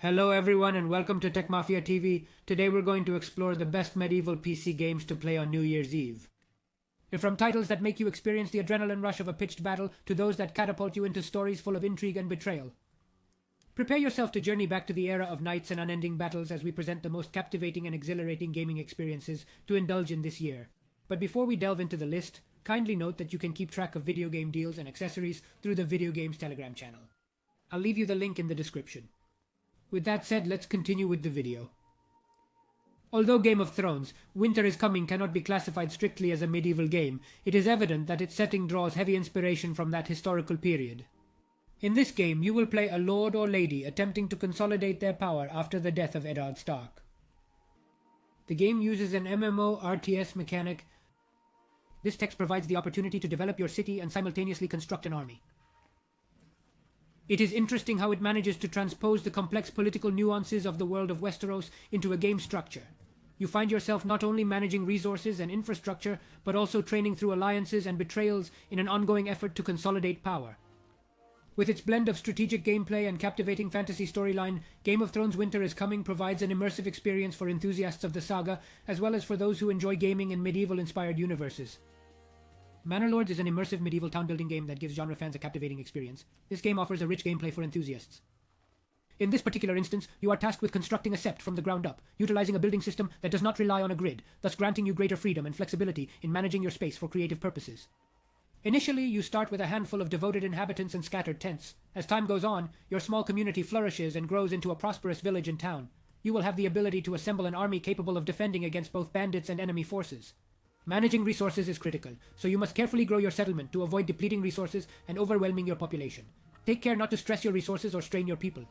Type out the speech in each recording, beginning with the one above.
Hello everyone and welcome to Tech Mafia TV. Today we're going to explore the best medieval PC games to play on New Year's Eve. From titles that make you experience the adrenaline rush of a pitched battle to those that catapult you into stories full of intrigue and betrayal. Prepare yourself to journey back to the era of knights and unending battles as we present the most captivating and exhilarating gaming experiences to indulge in this year. But before we delve into the list, kindly note that you can keep track of video game deals and accessories through the Video Games Telegram channel. I'll leave you the link in the description. With that said, let's continue with the video. Although Game of Thrones, Winter is Coming cannot be classified strictly as a medieval game, it is evident that its setting draws heavy inspiration from that historical period. In this game, you will play a lord or lady attempting to consolidate their power after the death of Eddard Stark. The game uses an MMO RTS mechanic. This text provides the opportunity to develop your city and simultaneously construct an army. It is interesting how it manages to transpose the complex political nuances of the world of Westeros into a game structure. You find yourself not only managing resources and infrastructure, but also training through alliances and betrayals in an ongoing effort to consolidate power. With its blend of strategic gameplay and captivating fantasy storyline, Game of Thrones Winter is Coming provides an immersive experience for enthusiasts of the saga, as well as for those who enjoy gaming in medieval-inspired universes. Manl Lords is an immersive medieval town-building game that gives genre fans a captivating experience. This game offers a rich gameplay for enthusiasts. In this particular instance, you are tasked with constructing a sept from the ground up, utilizing a building system that does not rely on a grid, thus granting you greater freedom and flexibility in managing your space for creative purposes. Initially, you start with a handful of devoted inhabitants and scattered tents. As time goes on, your small community flourishes and grows into a prosperous village and town. You will have the ability to assemble an army capable of defending against both bandits and enemy forces. Managing resources is critical, so you must carefully grow your settlement to avoid depleting resources and overwhelming your population. Take care not to stress your resources or strain your people.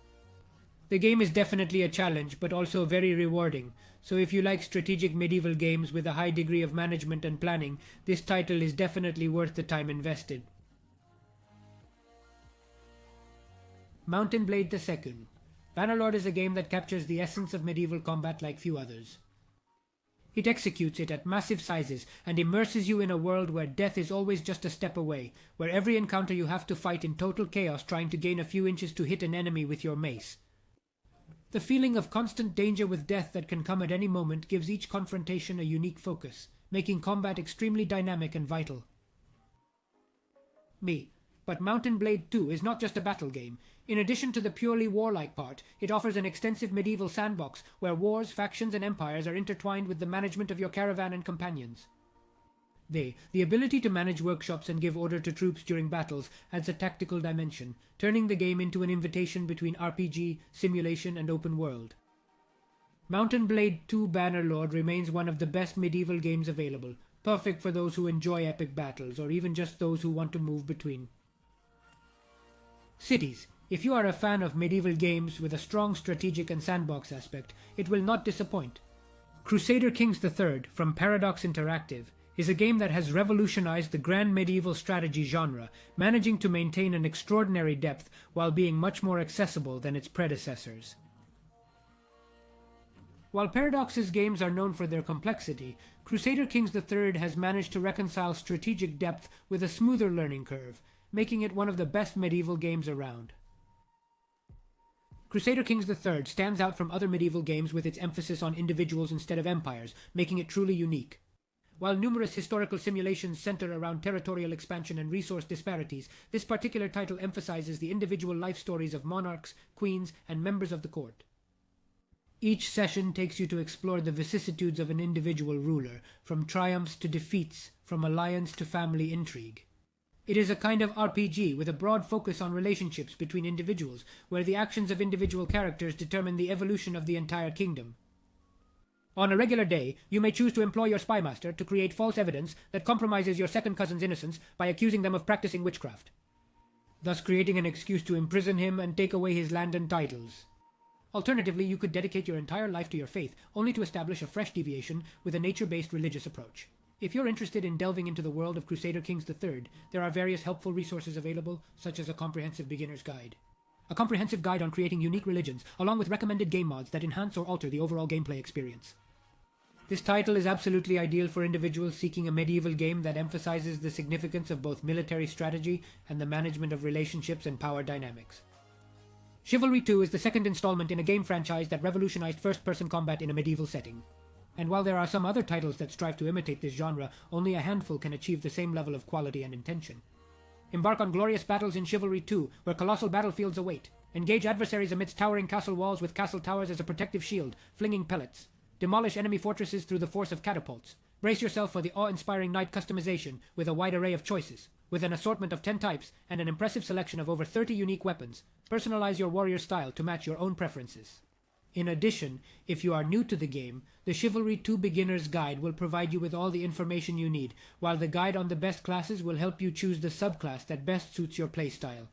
The game is definitely a challenge, but also very rewarding, so if you like strategic medieval games with a high degree of management and planning, this title is definitely worth the time invested. Mountain Blade II. Bannerlord is a game that captures the essence of medieval combat like few others. It executes it at massive sizes and immerses you in a world where death is always just a step away, where every encounter you have to fight in total chaos trying to gain a few inches to hit an enemy with your mace. The feeling of constant danger with death that can come at any moment gives each confrontation a unique focus, making combat extremely dynamic and vital. But Mountain Blade II is not just a battle game. In addition to the purely warlike part, it offers an extensive medieval sandbox where wars, factions, and empires are intertwined with the management of your caravan and companions. The ability to manage workshops and give order to troops during battles adds a tactical dimension, turning the game into an invitation between RPG, simulation, and open world. Mountain Blade II Bannerlord remains one of the best medieval games available, perfect for those who enjoy epic battles, or even just those who want to move between. Cities. If you are a fan of medieval games with a strong strategic and sandbox aspect, it will not disappoint. Crusader Kings III from Paradox Interactive is a game that has revolutionized the grand medieval strategy genre, managing to maintain an extraordinary depth while being much more accessible than its predecessors. While Paradox's games are known for their complexity, Crusader Kings III has managed to reconcile strategic depth with a smoother learning curve, making it one of the best medieval games around. Crusader Kings III stands out from other medieval games with its emphasis on individuals instead of empires, making it truly unique. While numerous historical simulations center around territorial expansion and resource disparities, this particular title emphasizes the individual life stories of monarchs, queens, and members of the court. Each session takes you to explore the vicissitudes of an individual ruler, from triumphs to defeats, from alliance to family intrigue. It is a kind of RPG with a broad focus on relationships between individuals, where the actions of individual characters determine the evolution of the entire kingdom. On a regular day, you may choose to employ your spymaster to create false evidence that compromises your second cousin's innocence by accusing them of practicing witchcraft, thus creating an excuse to imprison him and take away his land and titles. Alternatively, you could dedicate your entire life to your faith, only to establish a fresh deviation with a nature-based religious approach. If you're interested in delving into the world of Crusader Kings III, there are various helpful resources available, such as a comprehensive beginner's guide. A comprehensive guide on creating unique religions, along with recommended game mods that enhance or alter the overall gameplay experience. This title is absolutely ideal for individuals seeking a medieval game that emphasizes the significance of both military strategy and the management of relationships and power dynamics. Chivalry II is the second installment in a game franchise that revolutionized first-person combat in a medieval setting. And while there are some other titles that strive to imitate this genre, only a handful can achieve the same level of quality and intention. Embark on glorious battles in Chivalry II, where colossal battlefields await. Engage adversaries amidst towering castle walls with castle towers as a protective shield, flinging pellets. Demolish enemy fortresses through the force of catapults. Brace yourself for the awe-inspiring knight customization with a wide array of choices. With an assortment of 10 types and an impressive selection of over 30 unique weapons, personalize your warrior style to match your own preferences. In addition, if you are new to the game, the Chivalry II Beginner's Guide will provide you with all the information you need, while the guide on the best classes will help you choose the subclass that best suits your playstyle.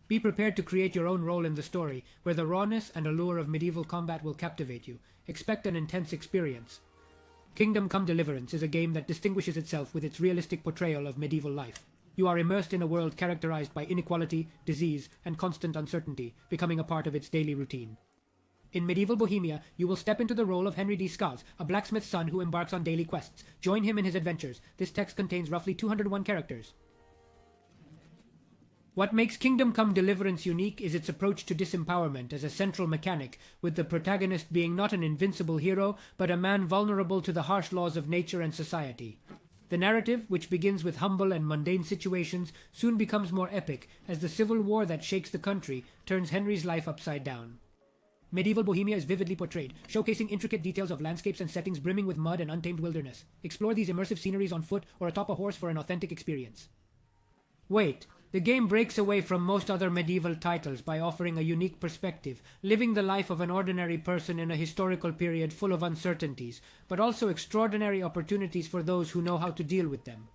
Be prepared to create your own role in the story, where the rawness and allure of medieval combat will captivate you. Expect an intense experience. Kingdom Come Deliverance is a game that distinguishes itself with its realistic portrayal of medieval life. You are immersed in a world characterized by inequality, disease, and constant uncertainty, becoming a part of its daily routine. In medieval Bohemia, you will step into the role of Henry D. Skaz, a blacksmith's son who embarks on daily quests. Join him in his adventures. This text contains roughly 201 characters. What makes Kingdom Come Deliverance unique is its approach to disempowerment as a central mechanic, with the protagonist being not an invincible hero, but a man vulnerable to the harsh laws of nature and society. The narrative, which begins with humble and mundane situations, soon becomes more epic, as the civil war that shakes the country turns Henry's life upside down. Medieval Bohemia is vividly portrayed, showcasing intricate details of landscapes and settings brimming with mud and untamed wilderness. Explore these immersive sceneries on foot or atop a horse for an authentic experience. Wait, the game breaks away from most other medieval titles by offering a unique perspective, living the life of an ordinary person in a historical period full of uncertainties, but also extraordinary opportunities for those who know how to deal with them.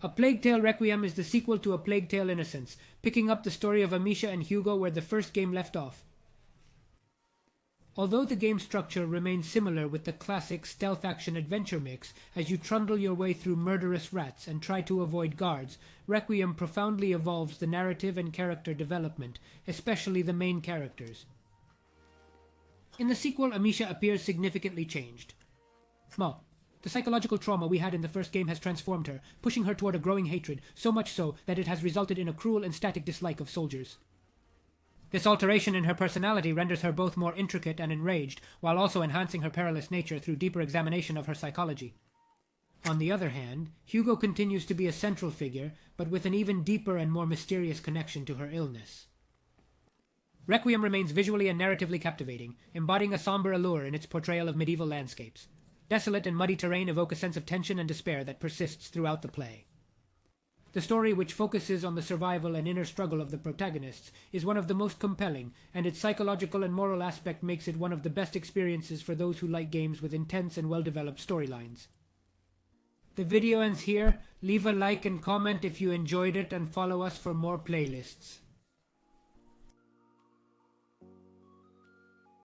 A Plague Tale Requiem is the sequel to A Plague Tale Innocence, picking up the story of Amisha and Hugo where the first game left off. Although the game structure remains similar with the classic stealth action-adventure mix, as you trundle your way through murderous rats and try to avoid guards, Requiem profoundly evolves the narrative and character development, especially the main characters. In the sequel, Amisha appears significantly changed. The psychological trauma we had in the first game has transformed her, pushing her toward a growing hatred, so much so that it has resulted in a cruel and static dislike of soldiers. This alteration in her personality renders her both more intricate and enraged, while also enhancing her perilous nature through deeper examination of her psychology. On the other hand, Hugo continues to be a central figure, but with an even deeper and more mysterious connection to her illness. Requiem remains visually and narratively captivating, embodying a somber allure in its portrayal of medieval landscapes. Desolate and muddy terrain evoke a sense of tension and despair that persists throughout the play. The story, which focuses on the survival and inner struggle of the protagonists, is one of the most compelling, and its psychological and moral aspect makes it one of the best experiences for those who like games with intense and well-developed storylines. The video ends here. Leave a like and comment if you enjoyed it, and follow us for more playlists.